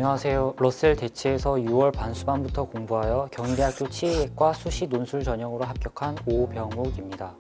안녕하세요. 러셀 대치에서 6월 반수반부터 공부하여 경희대학교 치의학과 수시 논술 전형으로 합격한 오병욱입니다.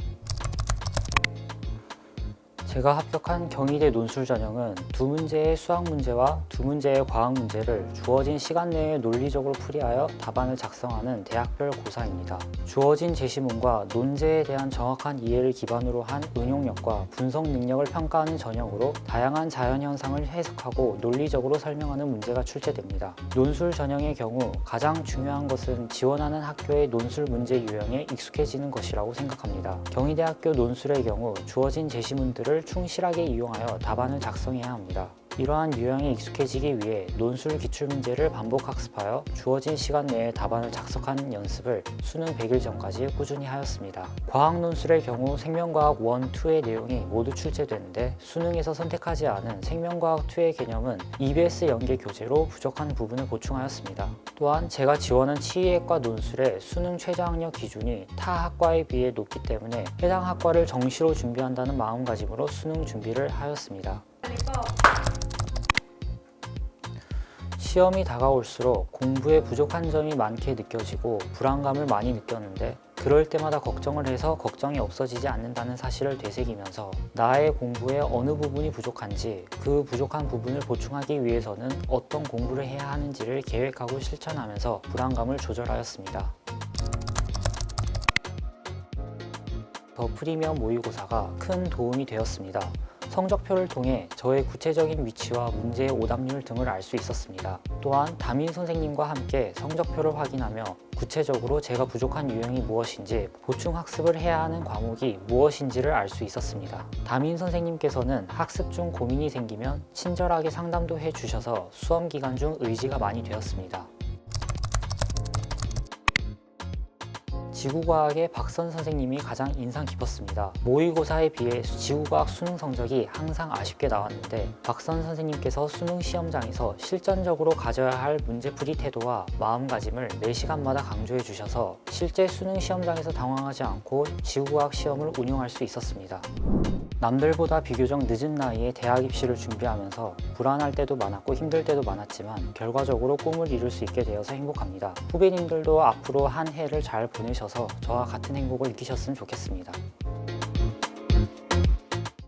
제가 합격한 경희대 논술 전형은 두 문제의 수학 문제와 두 문제의 과학 문제를 주어진 시간 내에 논리적으로 풀이하여 답안을 작성하는 대학별 고사입니다. 주어진 제시문과 논제에 대한 정확한 이해를 기반으로 한 응용력과 분석 능력을 평가하는 전형으로 다양한 자연 현상을 해석하고 논리적으로 설명하는 문제가 출제됩니다. 논술 전형의 경우 가장 중요한 것은 지원하는 학교의 논술 문제 유형에 익숙해지는 것이라고 생각합니다. 경희대학교 논술의 경우 주어진 제시문들을 충실하게 이용하여 답안을 작성해야 합니다. 이러한 유형에 익숙해지기 위해 논술 기출문제를 반복 학습하여 주어진 시간 내에 답안을 작성하는 연습을 수능 100일 전까지 꾸준히 하였습니다. 과학 논술의 경우 생명과학 1, 2의 내용이 모두 출제되는데 수능에서 선택하지 않은 생명과학 2의 개념은 EBS 연계 교재로 부족한 부분을 보충하였습니다. 또한 제가 지원한 치의학과 논술의 수능 최저학력 기준이 타 학과에 비해 높기 때문에 해당 학과를 정시로 준비한다는 마음가짐으로 수능 준비를 하였습니다. 시험이 다가올수록 공부에 부족한 점이 많게 느껴지고 불안감을 많이 느꼈는데 그럴 때마다 걱정을 해서 걱정이 없어지지 않는다는 사실을 되새기면서 나의 공부에 어느 부분이 부족한지 그 부족한 부분을 보충하기 위해서는 어떤 공부를 해야 하는지를 계획하고 실천하면서 불안감을 조절하였습니다. 더 프리미엄 모의고사가 큰 도움이 되었습니다. 성적표를 통해 저의 구체적인 위치와 문제의 오답률 등을 알 수 있었습니다. 또한 담임 선생님과 함께 성적표를 확인하며 구체적으로 제가 부족한 유형이 무엇인지 보충 학습을 해야 하는 과목이 무엇인지를 알 수 있었습니다. 담임 선생님께서는 학습 중 고민이 생기면 친절하게 상담도 해주셔서 수험 기간 중 의지가 많이 되었습니다. 지구과학의 박선 선생님이 가장 인상 깊었습니다. 모의고사에 비해 지구과학 수능 성적이 항상 아쉽게 나왔는데 박선 선생님께서 수능 시험장에서 실전적으로 가져야 할 문제풀이 태도와 마음가짐을 매 시간마다 강조해 주셔서 실제 수능 시험장에서 당황하지 않고 지구과학 시험을 운용할 수 있었습니다. 남들보다 비교적 늦은 나이에 대학 입시를 준비하면서 불안할 때도 많았고 힘들 때도 많았지만 결과적으로 꿈을 이룰 수 있게 되어서 행복합니다. 후배님들도 앞으로 한 해를 잘 보내셔서 저와 같은 행복을 느끼셨으면 좋겠습니다.